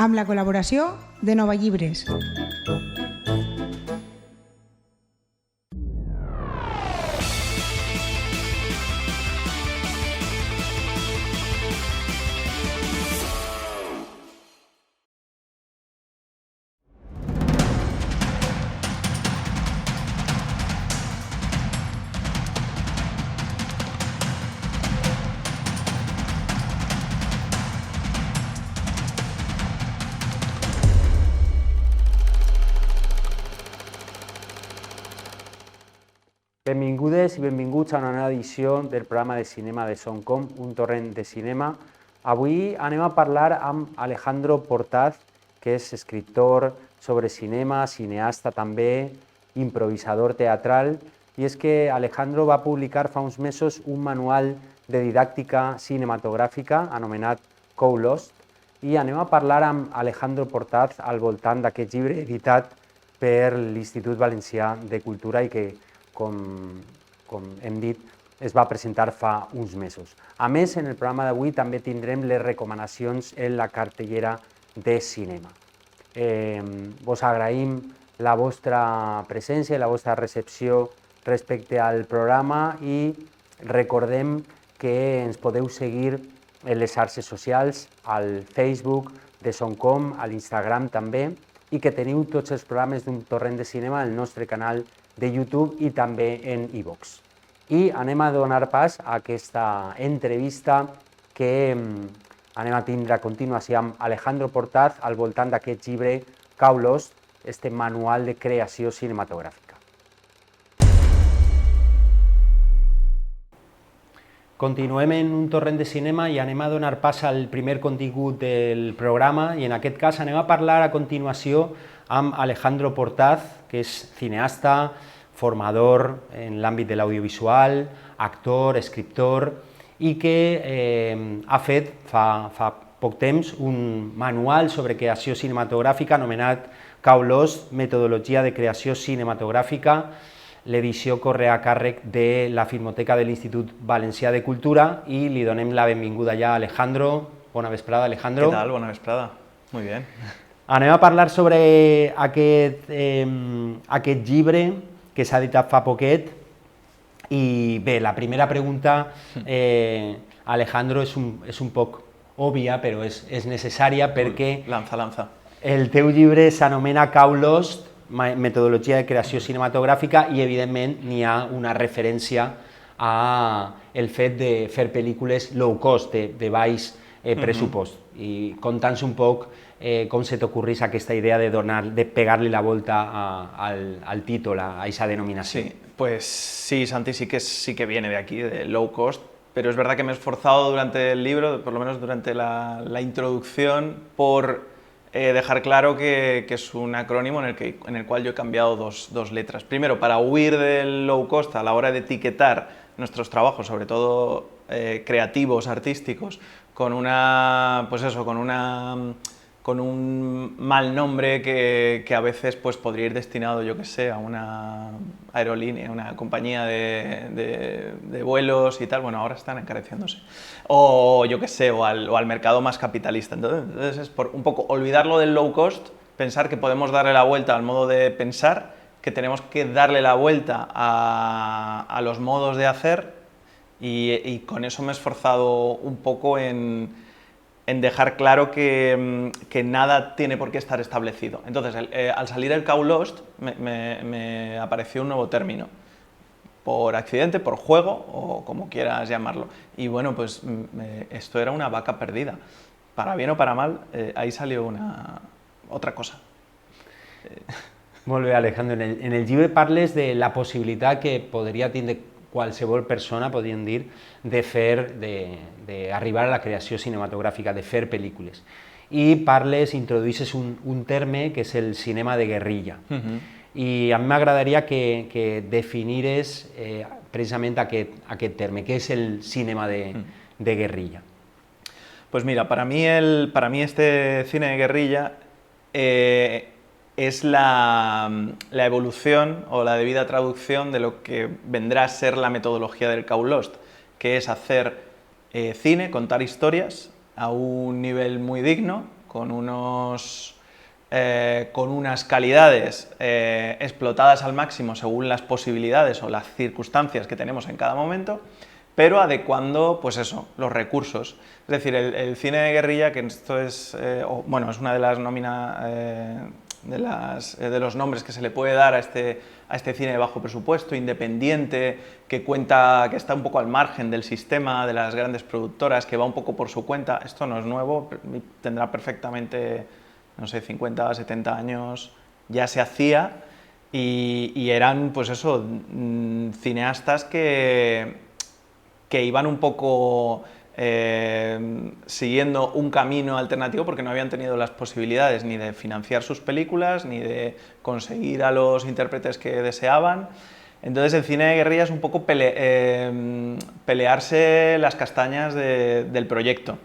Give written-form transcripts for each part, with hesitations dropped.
amb la col·laboració de Nova Llibres. Benvingudes i benvinguts a una nova edició del programa de cinema de Soncom, un torrent de cinema. Avui anem a parlar amb Alejandro Portaz, que és escriptor sobre cinema, cineasta també, improvisador teatral, i és que Alejandro va publicar fa uns mesos un manual de didàctica cinematogràfica anomenat Cowlost, i anem a parlar amb Alejandro Portaz al voltant d'aquest llibre editat per l'Institut Valencià de Cultura i que, com hem dit, es va presentar fa uns mesos. A més, en el programa d'avui també tindrem les recomanacions en la cartellera de cinema. Vos agraïm la vostra presència i la vostra recepció respecte al programa i recordem que ens podeu seguir en les xarxes socials, al Facebook de Soncom, a l'Instagram també, i que teniu tots els programes d'un torrent de cinema al nostre canal de YouTube i també en iVoox. I anem a donar pas a aquesta entrevista que anem a tindre a continuació amb Alejandro Portaz al voltant d'aquest llibre Cowlost, este manual de creació cinematogràfica. Continuem en un torrent de cinema i anem a donar pas al primer contingut del programa i en aquest cas anem a parlar a continuació amb Alejandro Portaz, que és cineasta, formador en l'àmbit de l'audiovisual, actor, escriptor i que ha fet fa poc temps un manual sobre creació cinematogràfica anomenat Cowlost, metodologia de creació cinematogràfica. L'edició corre a càrrec de la Filmoteca de l'Institut Valencià de Cultura i li donem la benvinguda ja a Alejandro. Bona vesprada, Alejandro. ¿Qué tal? Bona vesprada. Muy bien. Anem a parlar sobre aquest llibre que s'ha editat fa poquet i bé, la primera pregunta, Alejandro, és un poc òbvia però és necessària perquè Lanza. el teu llibre s'anomena Cowlost, metodologia de creació cinematogràfica i evidentment n'hi ha una referència al fet de fer pel·lícules low cost, de baix pressupost. I conta'ns un poc com se t'ocorrís aquesta idea de pegar-li la volta al títol, a esa denominación. Sí, pues sí, Santi, sí que viene de aquí, de low cost, pero es verdad que me he esforzado durante el libro, por lo menos durante la introducción, por dejar claro que es un acrónimo en el cual yo he cambiado dos letras. Primero, para huir del low cost a la hora de etiquetar nuestros trabajos, sobre todo creativos, artísticos, con un mal nombre que a veces pues, podría ir destinado, yo que sé, a una aerolínea, una compañía de vuelos y tal. Bueno, ahora están encareciéndose. O yo que sé, o al mercado más capitalista. Entonces es por un poco olvidarlo del low cost, pensar que podemos darle la vuelta al modo de pensar, que tenemos que darle la vuelta a los modos de hacer y con eso me he esforzado un poco en dejar claro que nada tiene por qué estar establecido. Entonces, al salir el Cowlost, me apareció un nuevo término, por accidente, por juego, o como quieras llamarlo. Y bueno, pues esto era una vaca perdida. Para bien o para mal, ahí salió otra cosa. Molt bé, Alejandro. En el llibre parles de la possibilitat que podria tindre qualsevol persona, podríem dir, d'arribar a la creació cinematogràfica, de fer pel·lícules. I introduïsses un terme que és el cinema de guerrilla. I a mi m'agradaria que definires precisament aquest terme, què és el cinema de guerrilla. Pues mira, para mí este cine de guerrilla es la evolución o la debida traducción de lo que vendrá a ser la metodología del Cowlost, que es hacer cine, contar historias a un nivel muy digno, con unas calidades explotadas al máximo según las posibilidades o las circunstancias que tenemos en cada momento, pero adecuando, pues eso, los recursos. Es decir, el cine de guerrilla, que esto es, bueno, es una de las de los nombres que se le puede dar a este cine de bajo presupuesto, independiente, que está un poco al margen del sistema, de las grandes productoras, que va un poco por su cuenta. Esto no es nuevo, tendrá perfectamente, no sé, 50, 70 años, ya se hacía, y eran, pues eso, cineastas que iban un poco siguiendo un camino alternativo porque no habían tenido las posibilidades ni de financiar sus películas, ni de conseguir a los intérpretes que deseaban. Entonces el cine de guerrilla es un poco pelearse las castañas del proyecto.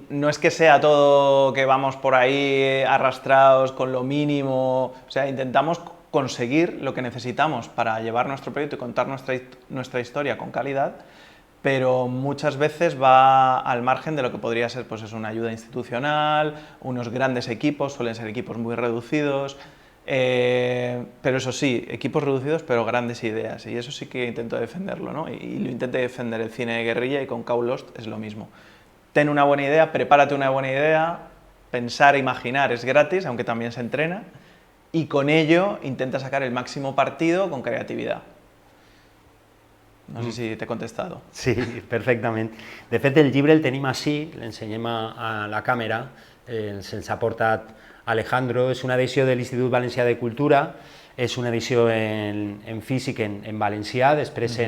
No es que sea todo que vamos por ahí arrastrados con lo mínimo, o sea, intentamos conseguir lo que necesitamos para llevar nuestro proyecto y contar nuestra historia con calidad, pero muchas veces va al margen de lo que podría ser, pues, una ayuda institucional, unos grandes equipos, suelen ser equipos muy reducidos, pero eso sí, equipos reducidos pero grandes ideas, y eso sí que intento defenderlo, ¿no? Y lo intenté defender el cine de guerrilla, y con Cow Lost es lo mismo. Ten una buena idea, prepárate una buena idea, pensar e imaginar es gratis, aunque también se entrena, y con ello intenta sacar el máximo partido con creatividad. No sé si te he contestado. Sí, perfectament. De fet, el llibre el tenim així, l'ensenyem a la càmera, se'ns ha portat Alejandro, és una edició de l'Institut Valencià de Cultura, és una edició en físic en valencià, després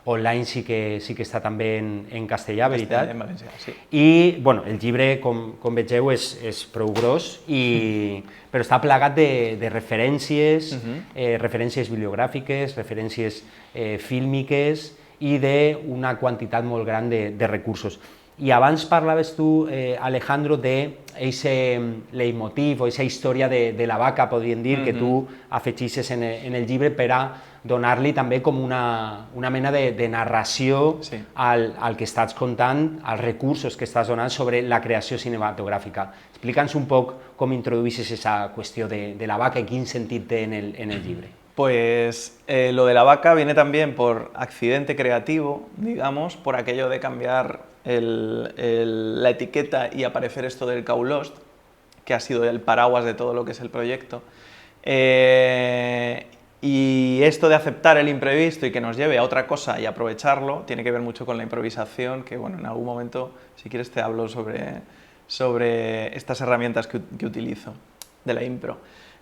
online sí que està també en castellà, veritat? En valencià, sí. I bueno, el llibre, com vegeu, és prou gros, però està plagat de referències, referències bibliogràfiques, referències fílmiques i d'una quantitat molt gran de recursos. I abans parlaves tu, Alejandro, d'aquest leitmotiv o aquesta història de la vaca, podríem dir, que tu afegixes en el llibre per a donar-li també com una mena de narració al que estàs contant, als recursos que estàs donant sobre la creació cinematogràfica. Explica'ns un poc com introduïsses aquesta qüestió de la vaca i quin sentit té en el llibre. Pues lo de la vaca viene también por accidente creativo, digamos, por aquello de cambiar la etiqueta y aparecer esto del Cow Lost, que ha sido el paraguas de todo lo que es el proyecto. Y esto de aceptar el imprevisto y que nos lleve a otra cosa y aprovecharlo, tiene que ver mucho con la improvisación, que bueno, en algún momento, si quieres, te hablo sobre estas herramientas que utilizo de la impro.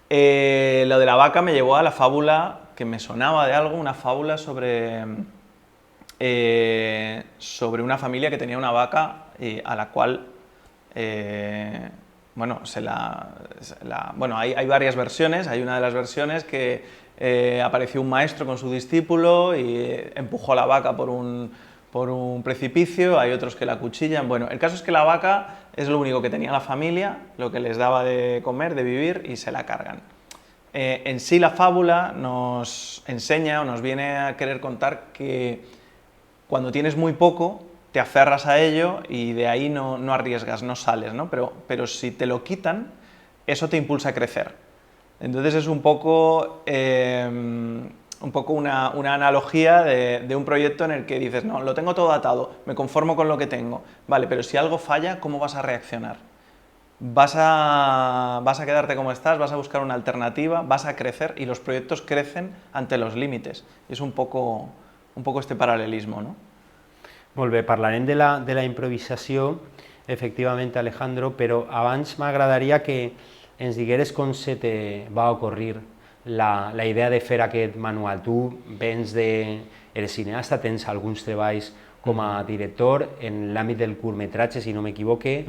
Lo de la vaca me llevó a la fábula, que me sonaba de algo, una fábula sobre una familia que tenía una vaca a la cual, bueno, bueno, hay varias versiones. Hay una de las versiones que apareció un maestro con su discípulo y empujó a la vaca por un precipicio, hay otros que la acuchillan. Bueno, el caso es que la vaca es lo único que tenía la familia, lo que les daba de comer, de vivir, y se la cargan. En sí la fábula nos enseña o nos viene a querer contar que cuando tienes muy poco te aferras a ello y de ahí no arriesgas, no sales, ¿no? Pero si te lo quitan, eso te impulsa a crecer. Entonces es un poco una analogía de un proyecto en el que dices, no, lo tengo todo atado, me conformo con lo que tengo. Vale, pero si algo falla, ¿cómo vas a reaccionar? Vas a quedarte como estás, vas a buscar una alternativa, vas a crecer, y los proyectos crecen ante los límites. Es un poco este paral·lelisme, no? Molt bé, parlarem de la improvisació, efectivament, Alejandro, però abans m'agradaria que ens digueres com se te va ocorrir la idea de fer aquest manual. Tu eres cineasta, tens alguns treballs com a director en l'àmbit del curtmetratge, si no m'equivoque,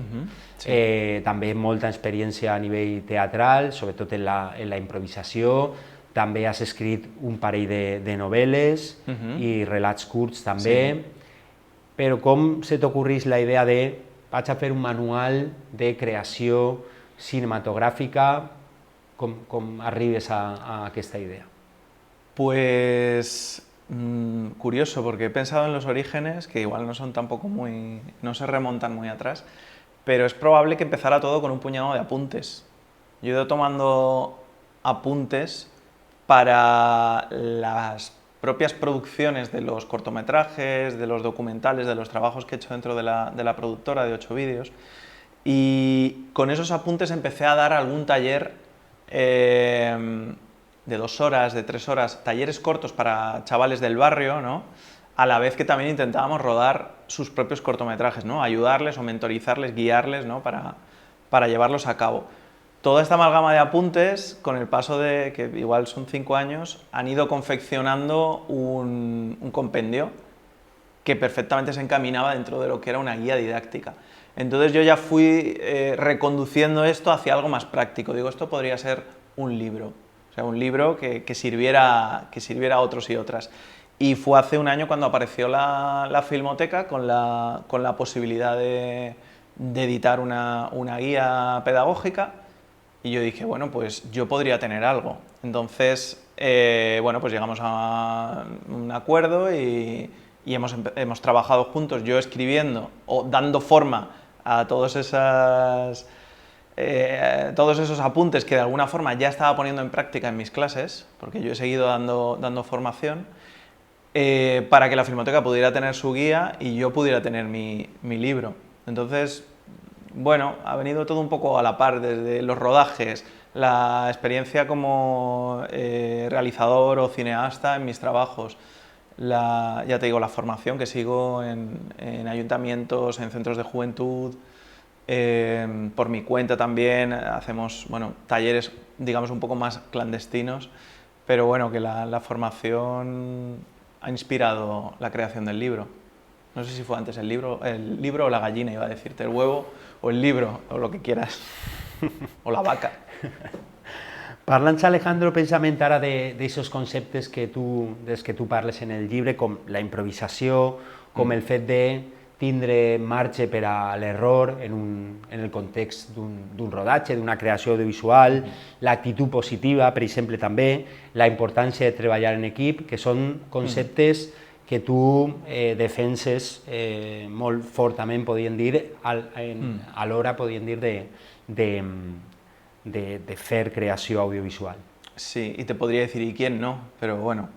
també molta experiència a nivell teatral, sobretot en la improvisació, també has escrit un parell de novel·les i relats curts també, però com se t'ocorrís la idea de vaig a fer un manual de creació cinematográfica? ¿Cómo arribes a esta idea? Pues curioso, porque he pensado en los orígenes, que igual no son tampoco no se remontan muy atrás, pero es probable que empezara todo con un puñado de apuntes. Yo he ido tomando apuntes para las propias producciones de los cortometrajes, de los documentales, de los trabajos que he hecho dentro de la productora de 8 vídeos, y con esos apuntes empecé a dar algún taller de 2 horas, de 3 horas, talleres cortos para chavales del barrio, ¿no? A la vez que también intentábamos rodar sus propios cortometrajes, ¿no? Ayudarles o mentorizarles, guiarles, ¿no? para llevarlos a cabo. Toda esta amalgama de apuntes, con el paso de, que igual son 5 años, han ido confeccionando un compendio que perfectamente se encaminaba dentro de lo que era una guía didáctica. Entonces yo ya fui reconduciendo esto hacia algo más práctico. Digo, esto podría ser un libro, o sea, un libro que sirviera a otros y otras. Y fue hace un año cuando apareció la Filmoteca con la posibilidad de editar una guía pedagógica, y yo dije, bueno, pues yo podría tener algo. Entonces, bueno, pues llegamos a un acuerdo y hemos trabajado juntos, yo escribiendo o dando forma a todos esos apuntes que de alguna forma ya estaba poniendo en práctica en mis clases, porque yo he seguido dando formación, para que la Filmoteca pudiera tener su guía y yo pudiera tener mi libro. Entonces, bueno, ha venido todo un poco a la par, desde los rodajes, la experiencia como realizador o cineasta en mis trabajos, ya te digo, la formación que sigo en ayuntamientos, en centros de juventud, por mi cuenta también hacemos, bueno, talleres, digamos, un poco más clandestinos, pero bueno, que la formación ha inspirado la creación del libro. No sé si fue antes el libro o la gallina, iba a decirte, el huevo o el libro, o lo que quieras, o la vaca. Parlant, Alejandro, precisament ara d'aixòs conceptes des que tu parles en el llibre, com la improvisació, com el fet de tindre marge per a l'error en el context d'un rodatge, d'una creació audiovisual, l'actitud positiva, per exemple, també, la importància de treballar en equip, que són conceptes que tu defenses molt fortament, podríem dir, a l'hora, podríem dir, de fer creació audiovisual. Sí, y te podría decir, ¿y quién no? Pero bueno,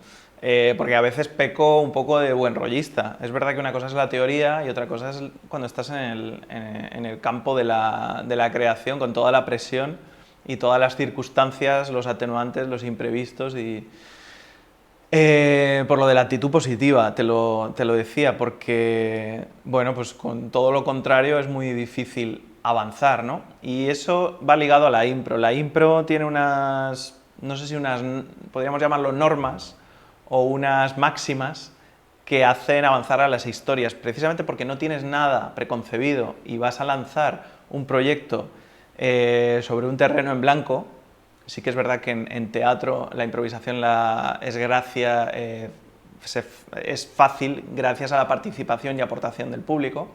porque a veces peco un poco de buen rollista. Es verdad que una cosa es la teoría y otra cosa es cuando estás en el campo de la creación, con toda la presión y todas las circunstancias, los atenuantes, los imprevistos y... por lo de la actitud positiva, te lo decía, porque, bueno, pues con todo lo contrario es muy difícil avanzar, ¿no? Y eso va ligado a la impro. La impro tiene unas, no sé si podríamos llamarlo normas, o unas máximas que hacen avanzar a las historias, precisamente porque no tienes nada preconcebido y vas a lanzar un proyecto sobre un terreno en blanco. Sí que es verdad que en teatro la improvisación es fácil gracias a la participación y aportación del público,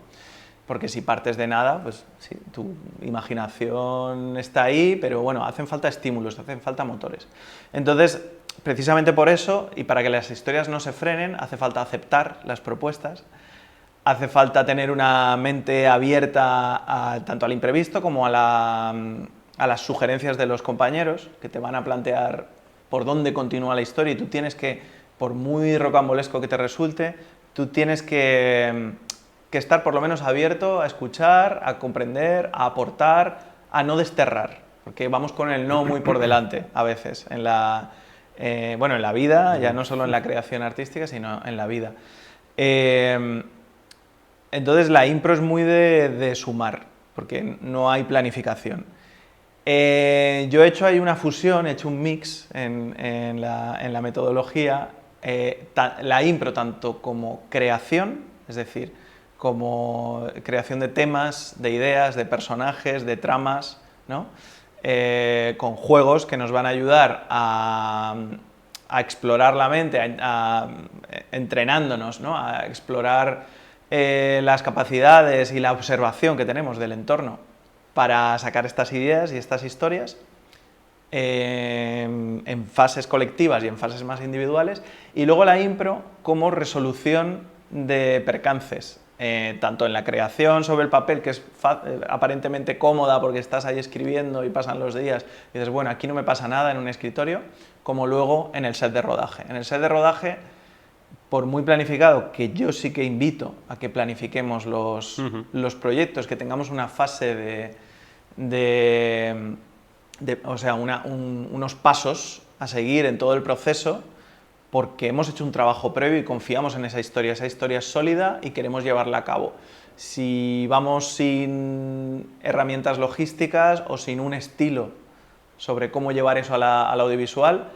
porque si partes de nada, pues sí, tu imaginación está ahí, pero bueno, hacen falta estímulos, hacen falta motores. Entonces, precisamente por eso, y para que las historias no se frenen, hace falta aceptar las propuestas, hace falta tener una mente abierta tanto al imprevisto como a las sugerencias de los compañeros, que te van a plantear por dónde continúa la historia, y tú tienes que, por muy rocambolesco que te resulte, tú tienes que estar por lo menos abierto a escuchar, a comprender, a aportar, a no desterrar, porque vamos con el no muy por delante a veces, en la vida, ya no solo en la creación artística, sino en la vida. Entonces la impro es muy de sumar, porque no hay planificación. Yo he hecho ahí una fusión, he hecho un mix en la metodología, la impro tanto como creación, es decir, como creación de temas, de ideas, de personajes, de tramas, ¿no? Con juegos que nos van a ayudar a explorar la mente, entrenándonos, ¿no? A explorar las capacidades y la observación que tenemos del entorno para sacar estas ideas y estas historias en fases colectivas y en fases más individuales, y luego la impro como resolución de percances, tanto en la creación sobre el papel, que es aparentemente cómoda porque estás ahí escribiendo y pasan los días y dices, bueno, aquí no me pasa nada en un escritorio, como luego en el set de rodaje. En el set de rodaje, por muy planificado, que yo sí que invito a que planifiquemos los proyectos, que tengamos una fase o sea, unos pasos a seguir en todo el proceso, porque hemos hecho un trabajo previo y confiamos en esa historia es sólida y queremos llevarla a cabo. Si vamos sin herramientas logísticas o sin un estilo sobre cómo llevar eso al audiovisual,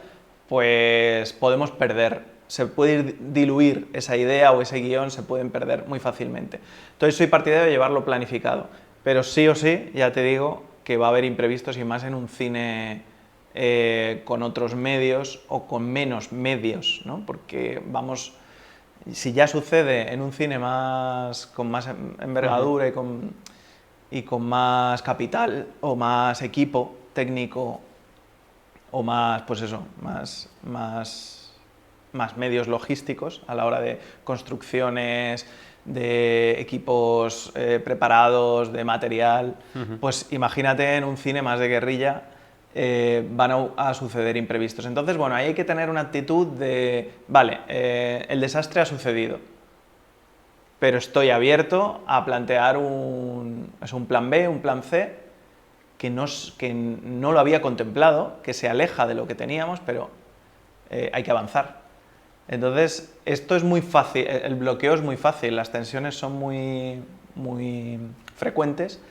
pues podemos perder, se puede diluir esa idea o ese guión, se pueden perder muy fácilmente. Entonces soy partidario de llevarlo planificado, pero sí o sí, ya te digo, que va a haber imprevistos y más en un cine con otros medios o con menos medios, ¿no? Porque vamos, si ya sucede en un cine con más envergadura y con más capital o más equipo técnico o más, pues eso, más medios logísticos a la hora de construcciones, de equipos preparados, de material, pues imagínate en un cine más de guerrilla, van a suceder imprevistos. Entonces, bueno, ahí hay que tener una actitud de, vale, el desastre ha sucedido, pero estoy abierto a plantear un plan B, un plan C, que no lo había contemplado, que se aleja de lo que teníamos, pero hay que avanzar. Entonces, esto es muy fácil, el bloqueo es muy fácil, las tensiones son muy frecuentes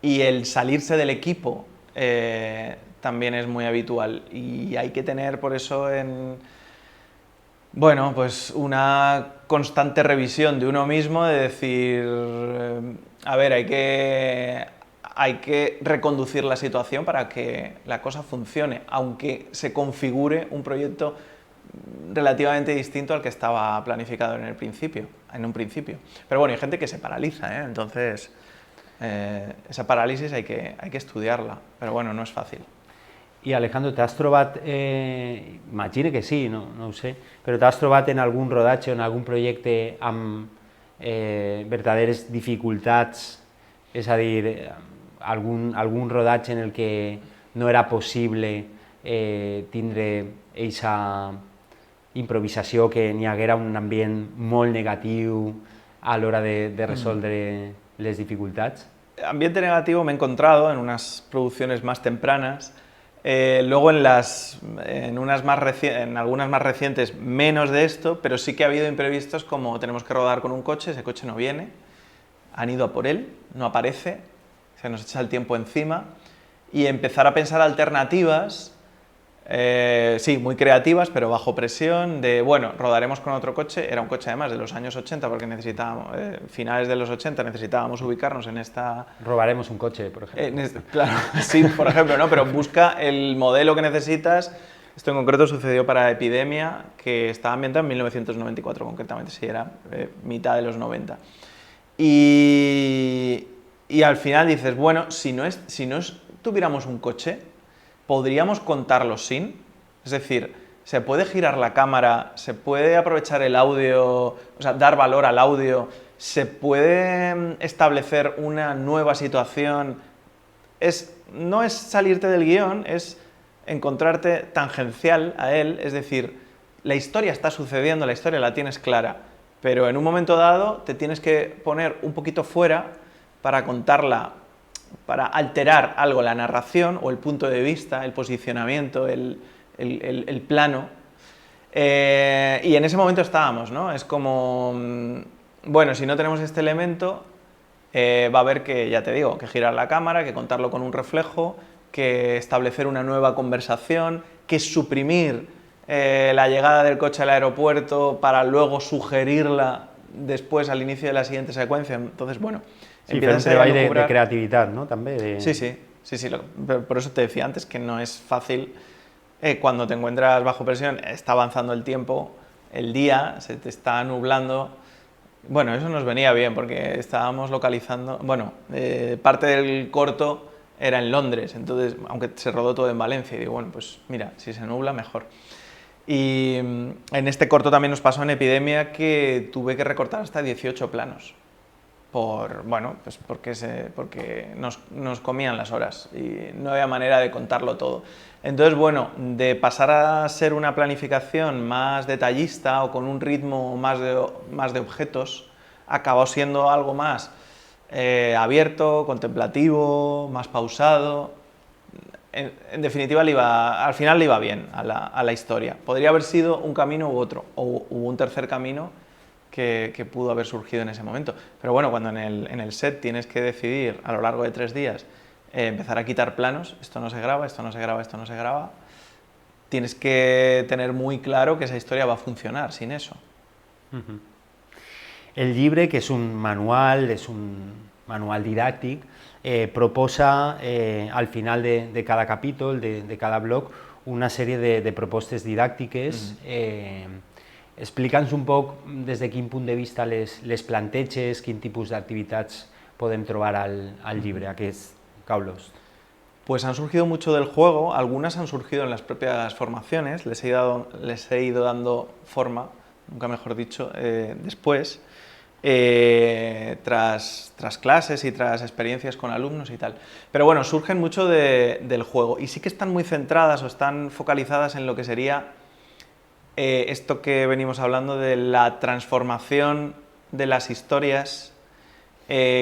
y el salirse del equipo también es muy habitual y hay que tener por eso bueno, pues una constante revisión de uno mismo, de decir, a ver, hay que reconducir la situación para que la cosa funcione, aunque se configure un proyecto relativamente distinto al que estaba planificado en un principio. Pero bueno, hay gente que se paraliza, ¿eh? Entonces esa parálisis hay que estudiarla, però bueno, no és fàcil. I Alejandro, t'has trobat, imagino que sí, no ho sé, però t'has trobat en algun rodatge o en algun projecte amb verdaderes dificultats, és a dir, algun rodatge en el que no era possible tindre aquesta improvisació, que n'hi haguera un ambient molt negatiu a l'hora de resoldre les dificultats? Ambiente negativo me he encontrado en unas producciones más tempranas, luego en algunas más recientes menos de esto, pero sí que ha habido imprevistos como tenemos que rodar con un coche, ese coche no viene, han ido a por él, no aparece, se nos echa el tiempo encima y empezar a pensar alternativas, sí, muy creativas, pero bajo presión, de, bueno, rodaremos con otro coche, era un coche además de los años 80, porque necesitábamos, finales de los 80, necesitábamos ubicarnos en esta... Robaremos un coche, por ejemplo. Claro, sí, por ejemplo, ¿no? Pero busca el modelo que necesitas. Esto en concreto sucedió para Epidemia, que estaba ambientada en 1994, concretamente, sí, era mitad de los 90. Y al final dices, bueno, si no tuviéramos un coche, ¿podríamos contarlo sin? Es decir, ¿se puede girar la cámara? ¿Se puede aprovechar el audio? O sea, dar valor al audio. ¿Se puede establecer una nueva situación? No es salirte del guión, es encontrarte tangencial a él. Es decir, la historia está sucediendo, la historia la tienes clara, pero en un momento dado te tienes que poner un poquito fuera para contarla, para alterar algo, la narración o el punto de vista, el posicionamiento, el plano. Y en ese momento estábamos, ¿no? Es como, bueno, si no tenemos este elemento, va a haber que, ya te digo, que girar la cámara, que contarlo con un reflejo, que establecer una nueva conversación, que suprimir la llegada del coche al aeropuerto para luego sugerirla después al inicio de la siguiente secuencia. Entonces, bueno... Sí, fer un treball de creativitat, no? També. Sí. Por eso te decía antes que no es fácil cuando te encuentras bajo presión, está avanzando el tiempo, el día, se te está nublando. Bueno, eso nos venía bien porque estábamos localizando... Bueno, parte del corto era en Londres, entonces, aunque se rodó todo en Valencia, y digo, bueno, pues mira, si se nubla, mejor. Y en este corto también nos pasó en Epidemia que tuve que recortar hasta 18 planos. bueno, pues porque nos comían las horas y no había manera de contarlo todo. Entonces, bueno, de pasar a ser una planificación más detallista o con un ritmo más de objetos, acabó siendo algo más abierto, contemplativo, más pausado. En definitiva, al final le iba bien a la historia. Podría haber sido un camino u otro, o hubo un tercer camino que pudo haber surgido en ese momento. Pero bueno, cuando en el set tienes que decidir a lo largo de 3 días empezar a quitar planos, esto no se graba, esto no se graba, esto no se graba, tienes que tener muy claro que esa historia va a funcionar sin eso. El llibre, que és un manual didàctic, proposa al final de cada capítol, de cada bloc, una sèrie de propostes didàctiques. Explica'ns un poc des de quin punt de vista les planteges, quin tipus d'activitats podem trobar al llibre, aquest Caulos. Pues han surgido mucho del juego, algunas han surgido en las propias formaciones, les he ido dando forma, nunca mejor dicho, después, tras clases y tras experiencias con alumnos y tal. Pero bueno, surgen mucho del juego y sí que están muy centradas o están focalizadas en lo que sería esto que venimos hablando de la transformación de las historias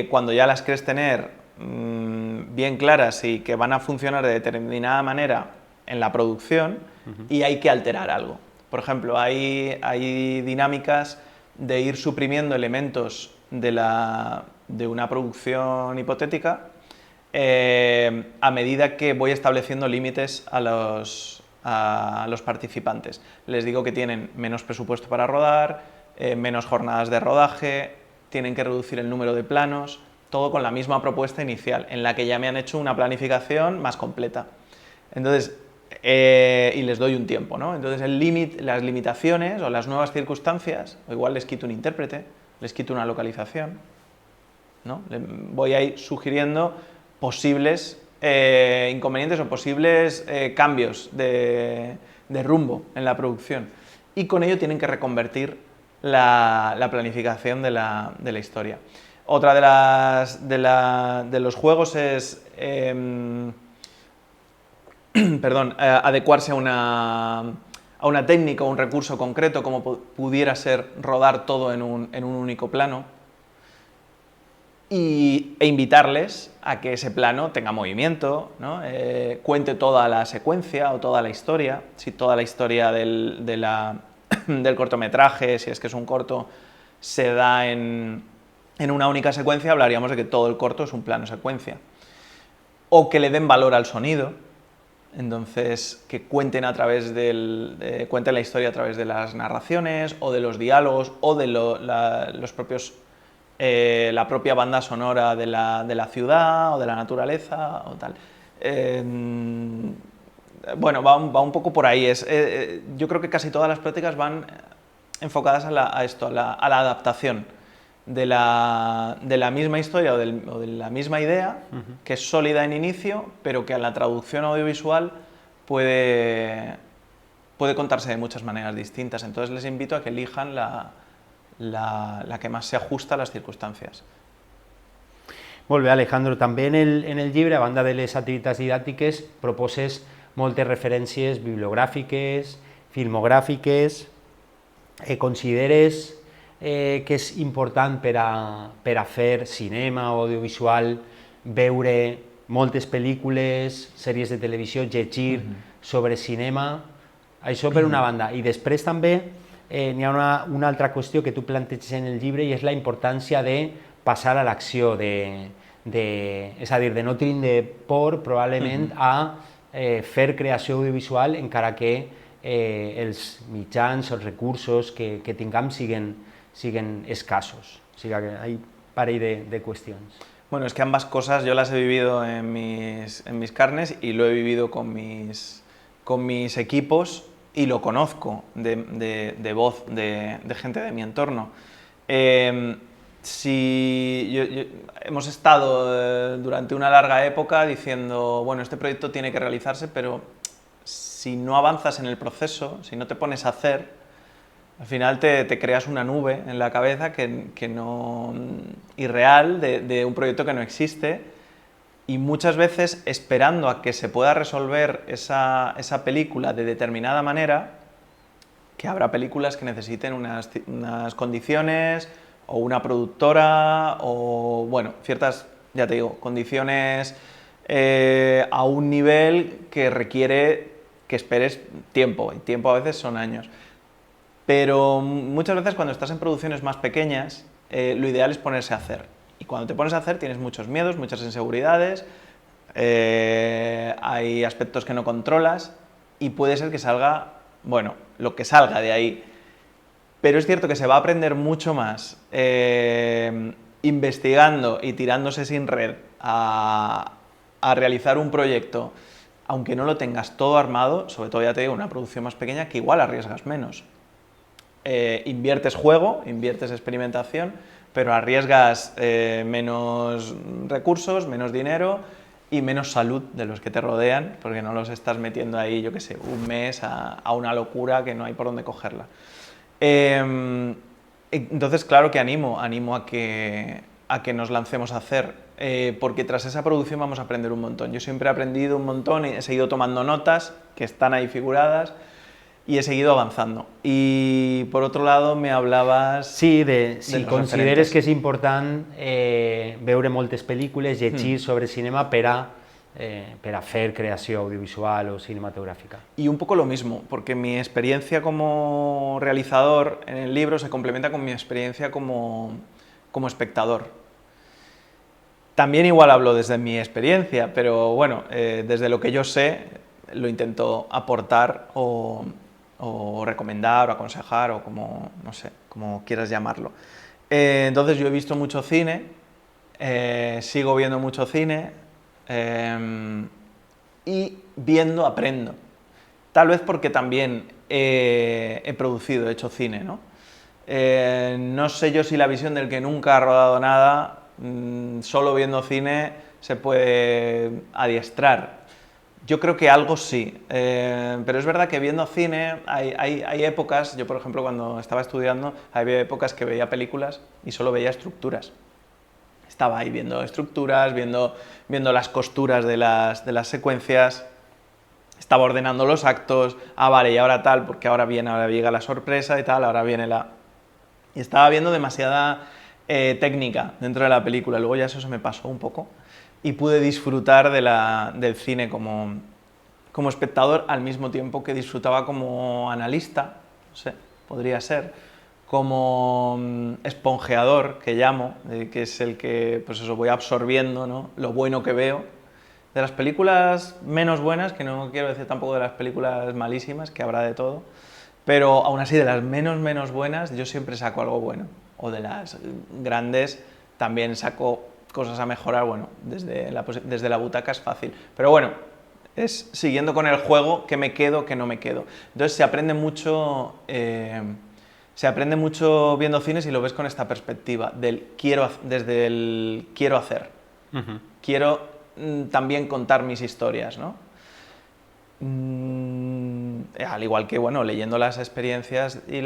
cuando ya las crees tener bien claras y que van a funcionar de determinada manera en la producción y hay que alterar algo. Por ejemplo, hay dinámicas de ir suprimiendo elementos de una producción hipotética a medida que voy estableciendo límites a los participantes. Les digo que tienen menos presupuesto para rodar, menos jornadas de rodaje, tienen que reducir el número de planos, todo con la misma propuesta inicial, en la que ya me han hecho una planificación más completa. Entonces, y les doy un tiempo, ¿no? Entonces las limitaciones o las nuevas circunstancias, o igual les quito un intérprete, les quito una localización, ¿no? Voy a ir sugiriendo posibles inconvenientes o posibles cambios de rumbo en la producción. Y con ello tienen que reconvertir la planificación de la historia. Otra de los juegos es adecuarse a una técnica o un recurso concreto, como pudiera ser rodar todo en un único plano, e invitarles a que ese plano tenga movimiento, ¿no? Cuente toda la secuencia o toda la historia, si toda la historia del cortometraje, si es que es un corto, se da en una única secuencia, hablaríamos de que todo el corto es un plano secuencia. O que le den valor al sonido, entonces que cuenten cuenten la historia a través de las narraciones o de los diálogos o de los propios la propia banda sonora de la ciudad o de la naturaleza o tal. Bueno, va un poco por ahí. Yo creo que casi todas las prácticas van enfocadas a la adaptación de la misma historia o de la misma idea, que es sólida en inicio, pero que a la traducción audiovisual puede contarse de muchas maneras distintas. Entonces les invito a que elijan la que más se ajusta a les circumstàncies. Molt bé, Alejandro. També en el llibre, a banda de les activitats didàctiques, proposes moltes referències bibliogràfiques, filmogràfiques. Consideres que és important per a fer cinema o audiovisual veure moltes pel·lícules, sèries de televisió, llegir sobre cinema? Això per una banda. I després també n'hi ha una altra qüestió que tu planteges en el llibre i és la importància de passar a l'acció, és a dir, de no tindre por probablement a fer creació audiovisual encara que els mitjans, els recursos que tinguem siguen escasos. O sigui que hi ha un parell de qüestions. Bueno, es que ambas cosas yo las he vivido en mis carnes y lo he vivido con mis equipos y lo conozco de voz de gente de mi entorno. Hemos estado durante una larga época diciendo, bueno, este proyecto tiene que realizarse, pero si no avanzas en el proceso, si no te pones a hacer, Al final te creas una nube en la cabeza que no, irreal de un proyecto que no existe, y muchas veces esperando a que se pueda resolver esa película de determinada manera, que habrá películas que necesiten unas condiciones o una productora o, bueno, ciertas, ya te digo, condiciones a un nivel que requiere que esperes tiempo, y tiempo a veces son años. Pero muchas veces cuando estás en producciones más pequeñas, lo ideal es ponerse a hacer. Y cuando te pones a hacer tienes muchos miedos, muchas inseguridades, hay aspectos que no controlas y puede ser que salga, bueno, lo que salga de ahí. Pero es cierto que se va a aprender mucho más investigando y tirándose sin red a realizar un proyecto, aunque no lo tengas todo armado, sobre todo ya te digo, una producción más pequeña, que igual arriesgas menos. Inviertes juego, inviertes experimentación, pero arriesgas menos recursos, menos dinero y menos salud de los que te rodean, porque no los estás metiendo ahí, yo qué sé, un mes a una locura que no hay por dónde cogerla. Entonces, claro que animo a que nos lancemos a hacer, porque tras esa producción vamos a aprender un montón. Yo siempre he aprendido un montón, he seguido tomando notas, que están ahí figuradas, y he seguido avanzando. Y por otro lado me hablabas... Sí, si consideres referentes. que és important veure moltes pel·lícules, llegir sobre cinema per a fer creació audiovisual o cinematográfica. Y un poco lo mismo, porque mi experiencia como realizador en el libro se complementa con mi experiencia como espectador. También igual hablo desde mi experiencia, pero bueno, desde lo que yo sé lo intento aportar o recomendar o aconsejar o como, no sé, como quieras llamarlo. Entonces yo he visto mucho cine, sigo viendo mucho cine y viendo aprendo. Tal vez porque también he producido, he hecho cine, ¿no? No sé yo si la visión del que nunca ha rodado nada, solo viendo cine se puede adiestrar. Yo creo que algo sí, pero es verdad que viendo cine hay épocas, yo por ejemplo cuando estaba estudiando, había épocas que veía películas y solo veía estructuras. Estaba ahí viendo estructuras, viendo las costuras de las secuencias, estaba ordenando los actos, vale, y ahora tal, porque ahora llega la sorpresa y tal, ahora viene la... Y estaba viendo demasiada técnica dentro de la película, luego ya eso se me pasó un poco y pude disfrutar del cine como espectador al mismo tiempo que disfrutaba como analista, no sé, podría ser, como esponjeador, que llamo, que es el que, pues eso, voy absorbiendo, ¿no?, lo bueno que veo. De las películas menos buenas, que no quiero decir tampoco de las películas malísimas, que habrá de todo, pero aún así de las menos buenas yo siempre saco algo bueno, o de las grandes también saco cosas a mejorar, bueno, desde la butaca es fácil, pero bueno, es siguiendo con el juego, qué me quedo, qué no me quedo. Entonces se aprende mucho viendo cines y lo ves con esta perspectiva desde el quiero hacer, quiero también contar mis historias, ¿no? Al igual que, bueno, leyendo las experiencias y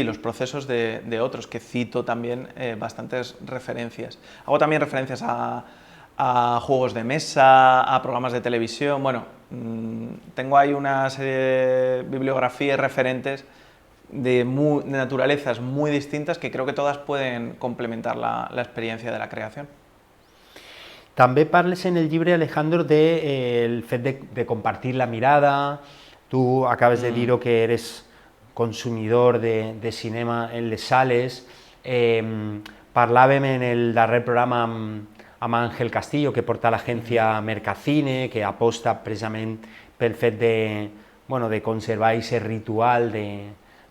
los procesos de otros, que cito también bastantes referencias. Hago también referencias a juegos de mesa, a programas de televisión. Bueno, tengo ahí una serie de bibliografías referentes de naturalezas muy distintas que creo que todas pueden complementar la experiencia de la creación. També parles en el llibre, Alejandro, del fet de compartir la mirada. Tu acabes de dir-ho, que eres consumidor de cinema en les sales. Parlàvem en el darrer programa amb Ángel Castillo, que porta l'agència Mercacine, que aposta precisament pel fet de conservar aquest ritual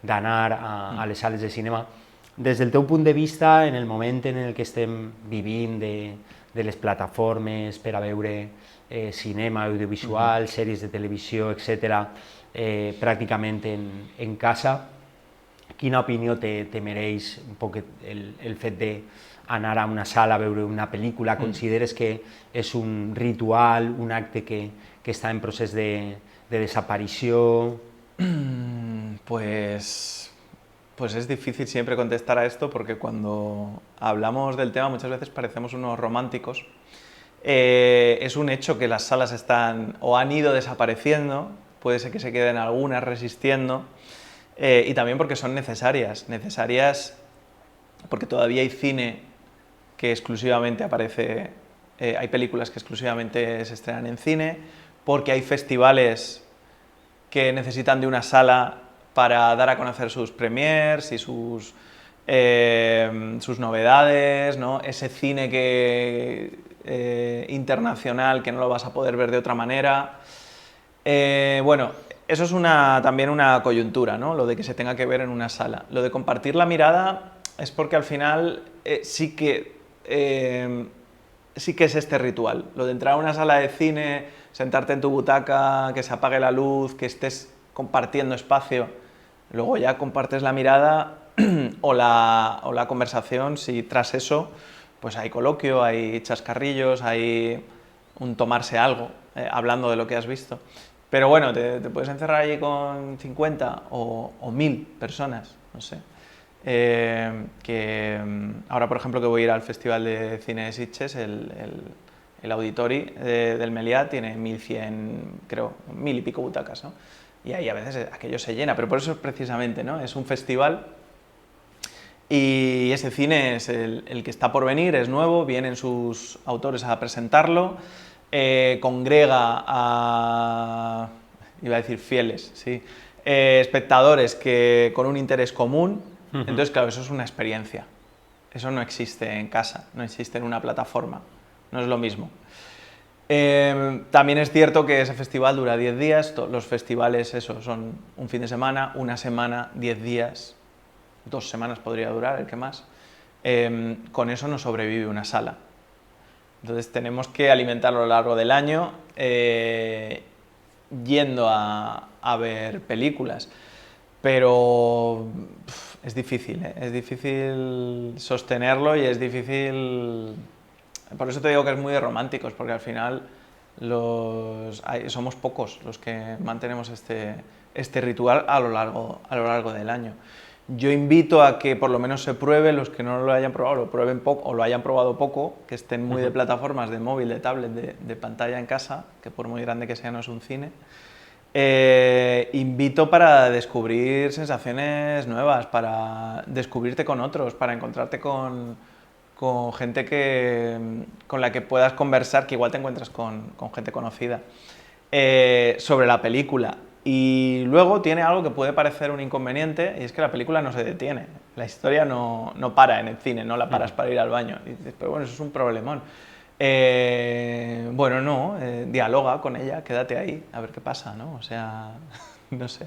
d'anar a les sales de cinema. Des del teu punt de vista, en el moment en el que estem vivint de les plataformes per a veure cinema, audiovisual, sèries de televisió, etc., pràcticament en casa, quina opinió te mereix un poc el fet d'anar a una sala a veure una pel·lícula? Consideres que és un ritual, un acte que està en procés de desaparició? Pues es difícil siempre contestar a esto porque cuando hablamos del tema muchas veces parecemos unos románticos. Es un hecho que las salas están o han ido desapareciendo, puede ser que se queden algunas resistiendo, y también porque son necesarias porque todavía hay cine que exclusivamente aparece, hay películas que exclusivamente se estrenan en cine, porque hay festivales que necesitan de una sala para dar a conocer sus premiers y sus novedades, ¿no? Ese cine internacional que no lo vas a poder ver de otra manera. Bueno, eso es también una coyuntura, ¿no? Lo de que se tenga que ver en una sala. Lo de compartir la mirada es porque al final sí que es este ritual. Lo de entrar a una sala de cine, sentarte en tu butaca, que se apague la luz, que estés compartiendo espacio, luego ya compartes la mirada o la conversación si tras eso pues hay coloquio, hay chascarrillos, hay un tomarse algo, hablando de lo que has visto. Pero bueno, te puedes encerrar allí con 50 o 1000 personas, no sé. Ahora, por ejemplo, que voy a ir al Festival de Cine de Sitges, el Auditori del Meliá tiene 1100, creo, 1000 y pico butacas, ¿no? Y ahí a veces aquello se llena, pero por eso es precisamente, ¿no? Es un festival y ese cine es el que está por venir, es nuevo, vienen sus autores a presentarlo, congrega a, iba a decir fieles, sí, espectadores con un interés común. Entonces, claro, eso es una experiencia. Eso no existe en casa, no existe en una plataforma, no es lo mismo. También es cierto que ese festival dura 10 días, los festivales eso, son un fin de semana, una semana, 10 días, 2 semanas podría durar, el que más. Con eso no sobrevive una sala. Entonces tenemos que alimentarlo a lo largo del año yendo a ver películas. Pero es difícil, ¿eh? Es difícil sostenerlo y es difícil... Por eso te digo que es muy de románticos, porque al final somos pocos los que mantenemos este ritual a lo largo del año. Yo invito a que por lo menos se pruebe, los que no lo hayan probado, lo prueben poco o lo hayan probado poco, que estén muy de plataformas, de móvil, de tablet, de pantalla en casa, que por muy grande que sea no es un cine. Invito para descubrir sensaciones nuevas, para descubrirte con otros, para encontrarte con gente con la que puedas conversar, que igual te encuentras con gente conocida, sobre la película. Y luego tiene algo que puede parecer un inconveniente, y es que la película no se detiene. La historia no para en el cine, no la paras para ir al baño. Y dices, pero bueno, eso es un problemón. Bueno, no, dialoga con ella, quédate ahí, a ver què passa, no? O sea, no sé.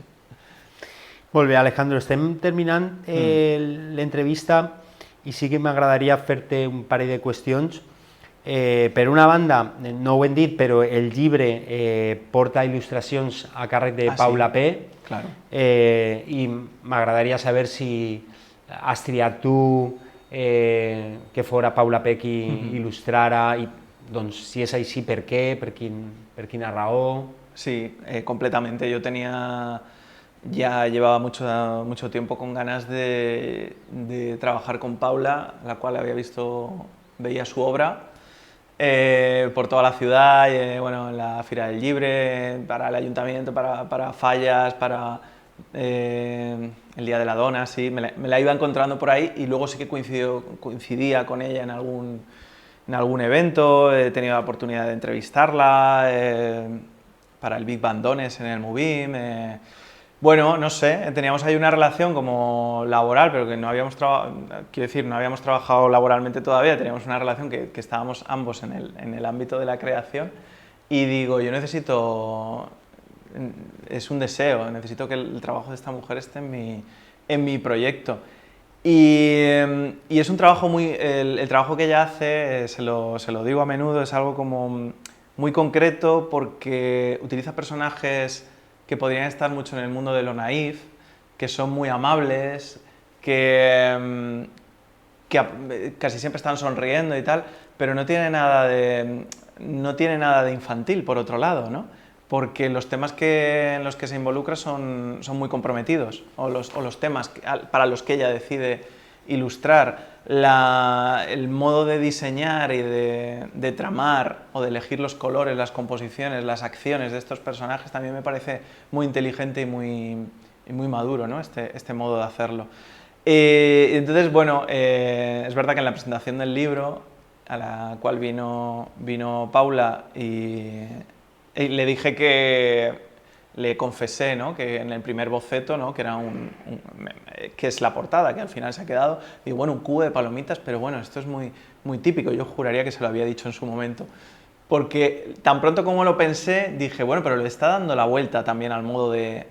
Molt bé, Alejandro, estem terminant l'entrevista i sí que m'agradaria fer-te un parell de qüestions. Per una banda, no ho hem dit, però el llibre porta il·lustracions a càrrec de Paula P. Claro. I m'agradaria saber si has triat tu que fora Paula P qui il·lustrara, i doncs, si és així, per què, per quina raó? Sí, completamente. Yo llevaba mucho tiempo con ganas de trabajar con Paula, la cual veía su obra por toda la ciudad, bueno, en la Fira del Llibre, para el Ayuntamiento, para Fallas, para el Día de la Dona, sí, me la iba encontrando por ahí y luego sí que coincidía con ella en algún evento, he tenido la oportunidad de entrevistarla para el Big Bandones en el Movim. Bueno, no sé, teníamos ahí una relación como laboral, pero que no habíamos trabajado laboralmente todavía, teníamos una relación que estábamos ambos en el ámbito de la creación, y digo, es un deseo, necesito que el trabajo de esta mujer esté en mi proyecto. Y es un trabajo el trabajo que ella hace, se lo digo a menudo, es algo como muy concreto porque utiliza personajes que podrían estar mucho en el mundo de lo naif, que son muy amables, que casi siempre están sonriendo y tal, pero no tiene nada de infantil, por otro lado, ¿no? porque los temas en los que se involucra son muy comprometidos, o los temas para los que ella decide ilustrar. El modo de diseñar y de tramar o de elegir los colores, las composiciones, las acciones de estos personajes también me parece muy inteligente y muy maduro, ¿no? Este modo de hacerlo. Entonces, bueno, es verdad que en la presentación del libro, a la cual vino Paula, y le dije le confesé, ¿no?, que en el primer boceto, ¿no?, que era que es la portada, que al final se ha quedado, digo, bueno, un cubo de palomitas, pero bueno, esto es muy típico, yo juraría que se lo había dicho en su momento, porque tan pronto como lo pensé, dije, bueno, pero le está dando la vuelta también al modo de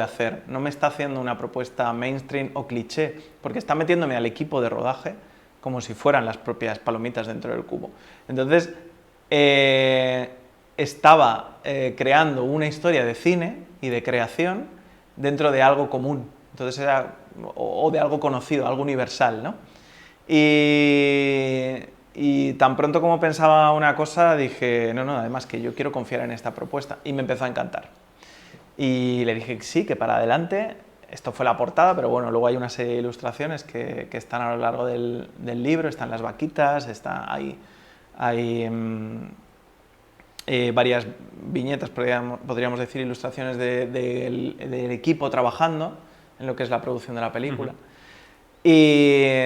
hacer, no me está haciendo una propuesta mainstream o cliché, porque está metiéndome al equipo de rodaje como si fueran las propias palomitas dentro del cubo. Entonces, estaba creando una historia de cine y de creación dentro de algo común, entonces o de algo conocido, algo universal, ¿no? Y tan pronto como pensaba una cosa, dije, no, además que yo quiero confiar en esta propuesta, y me empezó a encantar. Y le dije que sí, que para adelante. Esto fue la portada, pero bueno, luego hay una serie de ilustraciones que están a lo largo del libro, están las vaquitas, hay varias viñetas, podríamos decir, ilustraciones del equipo trabajando en lo que es la producción de la película. Y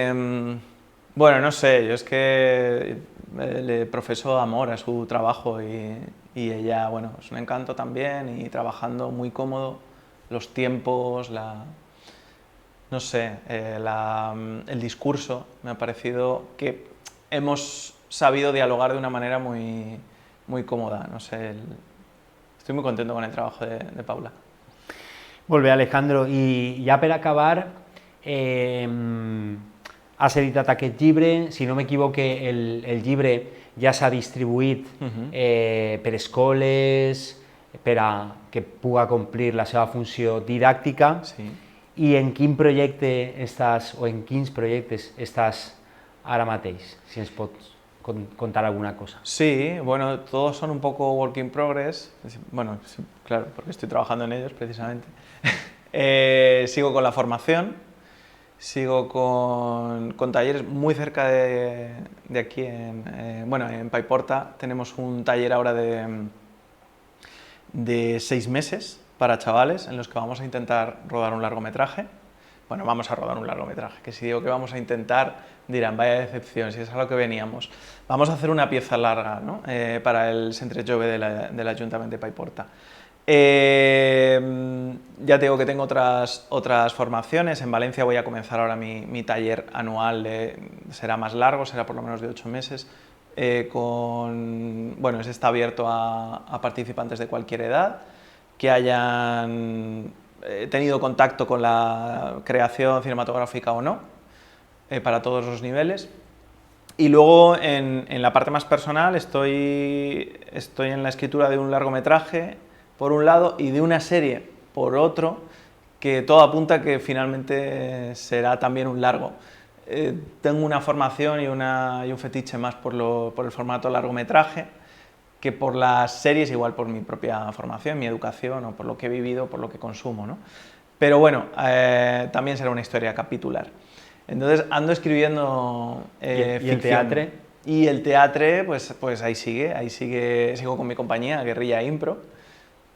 bueno, no sé, yo es que le profeso amor a su trabajo y ella, bueno, es un encanto también, y trabajando muy cómodo, los tiempos, no sé, el discurso, me ha parecido que hemos sabido dialogar de una manera muy cómoda, no sé, estoy muy contento con el trabajo de Paula. Molt bé, Alejandro, i ja per acabar, has editat aquest llibre, si no m'equivoque el llibre ja s'ha distribuït per escoles, per a que puga complir la seva funció didàctica. Sí. I en quin projecte estàs, o en quins projectes estàs ara mateix, si ens pots contar alguna cosa. Sí, bueno, todos son un poco work in progress, bueno, sí, claro, porque estoy trabajando en ellos precisamente. Sigo con la formación, sigo con talleres muy cerca de aquí, en Paiporta tenemos un taller ahora de 6 meses para chavales, en los que vamos a intentar rodar un largometraje. Bueno, vamos a rodar un largometraje, que si digo que vamos a intentar, dirán, vaya decepción, si es a lo que veníamos. Vamos a hacer una pieza larga, ¿no?, para el Centre Jove del Ayuntamiento de Paiporta. Ya te digo que tengo otras formaciones. En Valencia voy a comenzar ahora mi taller anual, será más largo, será por lo menos de 8 meses. Bueno, está abierto a participantes de cualquier edad, que hayan tenido contacto con la creación cinematográfica o no, para todos los niveles. Y luego en la parte más personal estoy en la escritura de un largometraje por un lado y de una serie por otro, que todo apunta que finalmente será también un largo. Tengo una formación y un fetiche más por el formato largometraje que por las series, igual por mi propia formación, mi educación, o por lo que he vivido, por lo que consumo, ¿no? Pero bueno, también será una historia capitular. Entonces ando escribiendo ¿Y el teatro? Y el teatro, pues ahí sigue, sigo con mi compañía, Guerrilla Impro.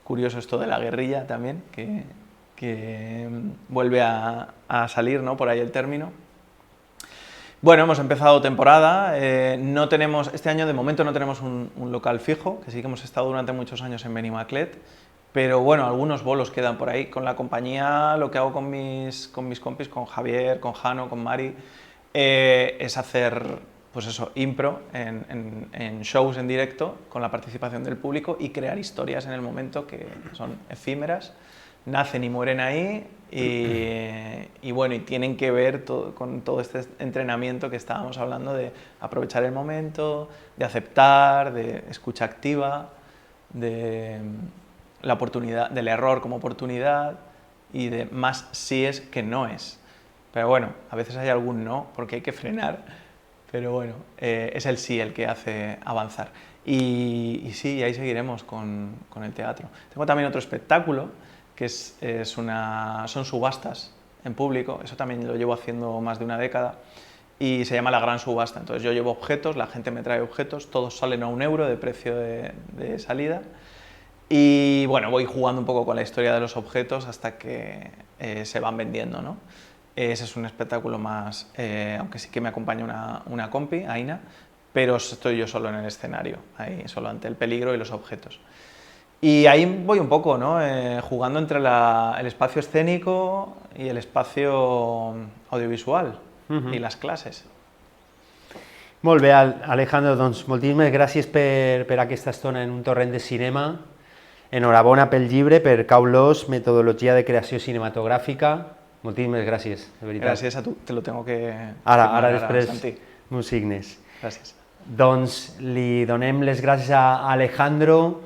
Curioso esto de la guerrilla también, que vuelve a salir, ¿no?, por ahí el término. Bueno, hemos empezado temporada, este año de momento no tenemos un local fijo, que sí que hemos estado durante muchos años en Benimaclet, pero bueno, algunos bolos quedan por ahí. Con la compañía lo que hago con mis compis, con Javier, con Jano, con Mari, es hacer, pues eso, impro en shows en directo con la participación del público y crear historias en el momento que son efímeras, nacen y mueren ahí, y bueno, y tienen que ver con todo este entrenamiento que estábamos hablando, de aprovechar el momento, de aceptar, de escucha activa, de la oportunidad, del error como oportunidad, y de más sí es que no es. Pero bueno, a veces hay algún no, porque hay que frenar, Pero bueno, es el sí el que hace avanzar. Y sí, ahí seguiremos con el teatro. Tengo también otro espectáculo, que son subastas en público, eso también lo llevo haciendo más de una década, y se llama La Gran Subasta. Entonces yo llevo objetos, la gente me trae objetos, todos salen a €1 de precio de salida, y bueno, voy jugando un poco con la historia de los objetos hasta que se van vendiendo, ¿no? Ese es un espectáculo más, aunque sí que me acompaña una compi, Aina, pero estoy yo solo en el escenario, ahí solo ante el peligro y los objetos. Y ahí voy un poco, ¿no? Jugando entre el espacio escénico y el espacio audiovisual y las clases. Molt bé, Alejandro, doncs moltíssimes gràcies per aquesta estona en un torrent de cinema. Enhorabona pel llibre, per Caulos, metodologia de creació cinematogràfica. Moltíssimes gràcies, de veritat. Gràcies a tu, te lo tengo que... Ara després m'ho signes. Gràcies. Doncs li donem les gràcies a Alejandro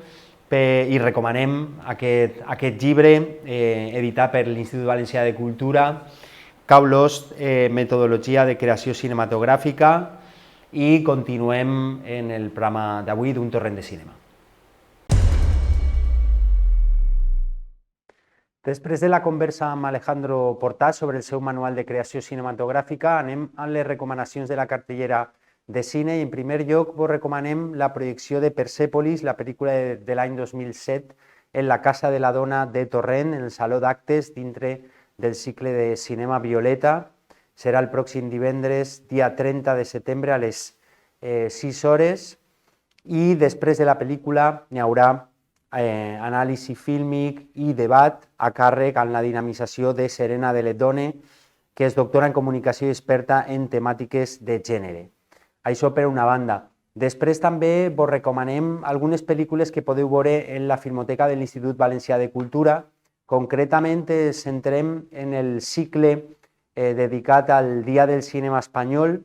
i recomanem aquest llibre editat per l'Institut Valencià de Cultura, Caulos, metodologia de creació cinematogràfica, i continuem en el programa d'avui d'un torrent de cinema. Després de la conversa amb Alejandro Portàs sobre el seu manual de creació cinematogràfica, anem a les recomanacions de la cartellera de cine i en primer lloc vos recomanem la projecció de Persèpolis, la pel·lícula de l'any 2007, en la Casa de la Dona de Torrent, en el Saló d'Actes, dintre del cicle de cinema Violeta. Serà el pròxim divendres, dia 30 de setembre, a les 6 hores, i després de la pel·lícula n'hi haurà anàlisi fílmic i debat a càrrec en la dinamització de Serena de Ledone, que és doctora en comunicació i experta en temàtiques de gènere. Això per una banda. Després també vos recomanem algunes pel·lícules que podeu veure en la Filmoteca de l'Institut Valencià de Cultura. Concretament ens centrem en el cicle dedicat al Dia del Cinema Espanyol,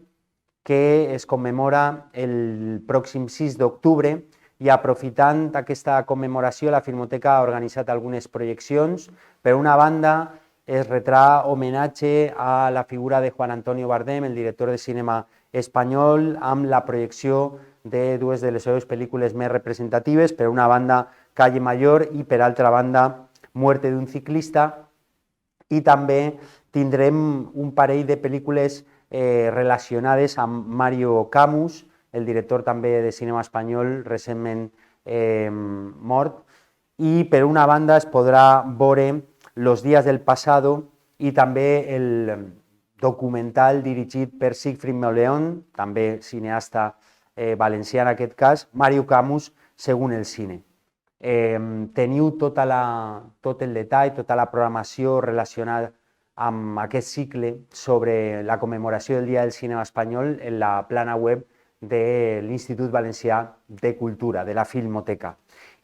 que es commemora el pròxim 6 d'octubre, i aprofitant aquesta commemoració, la Filmoteca ha organitzat algunes projeccions. Per una banda, es retrà homenatge a la figura de Juan Antonio Bardem, el director de cinema espanyol, amb la projecció de dues de les seves pel·lícules més representatives, per una banda Calle Mayor i per altra banda Muerte d'un ciclista, i també tindrem un parell de pel·lícules relacionades amb Mario Camus, el director també de cinema espanyol recentment mort, i per una banda es podrà veure Los días del pasado i també el documental dirigit per Siegfried Mauleón, també cineasta valencià en aquest cas, Mario Camus, según el cine. Teniu tot el detall, tota la programació relacionada amb aquest cicle sobre la commemoració del Dia del Cinema Espanyol en la plana web de l'Institut Valencià de Cultura, de la Filmoteca.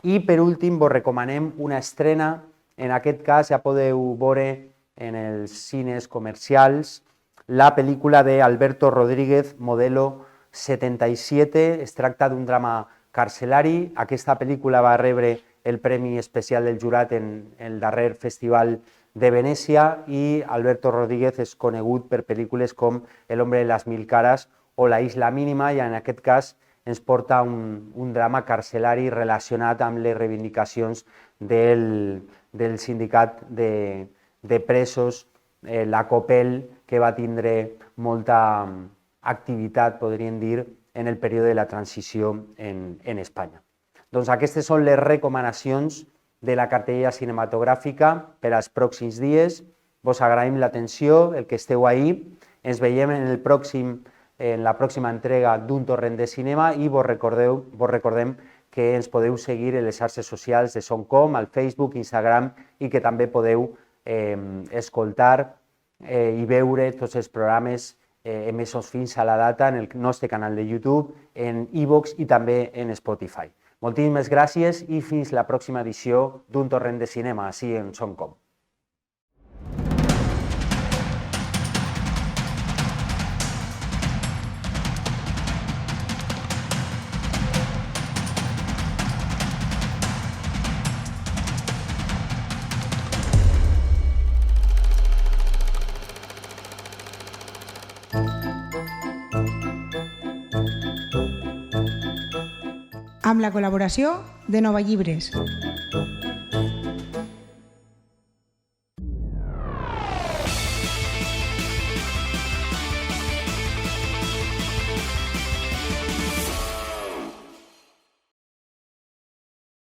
I per últim vos recomanem una estrena, en aquest cas ja podeu veure en els cines comercials la pel·lícula d'Alberto Rodríguez, Modelo 77, es tracta d'un drama carcelari. Aquesta pel·lícula va rebre el Premi Especial del Jurat en el darrer Festival de Venècia i Alberto Rodríguez és conegut per pel·lícules com El hombre de las mil caras o La isla mínima, i en aquest cas ens porta un drama carcelari relacionat amb les reivindicacions del sindicat de presos, la COPEL, que va tindre molta activitat, podríem dir, en el període de la transició en Espanya. Doncs aquestes són les recomanacions de la cartellera cinematogràfica per als pròxims dies. Vos agraïm l'atenció, el que esteu ahí. Ens veiem en la pròxima entrega d'un torrent de cinema i vos recordem que ens podeu seguir en les xarxes socials de Soncom, al Facebook, Instagram, i que també podeu escoltar i veure tots els programes emesos fins a la data en el nostre canal de YouTube, en iVoox i també en Spotify. Moltíssimes gràcies i fins la pròxima edició d'un torrent de cinema, així en Soncom. amb la col·laboració de Nova Llibres.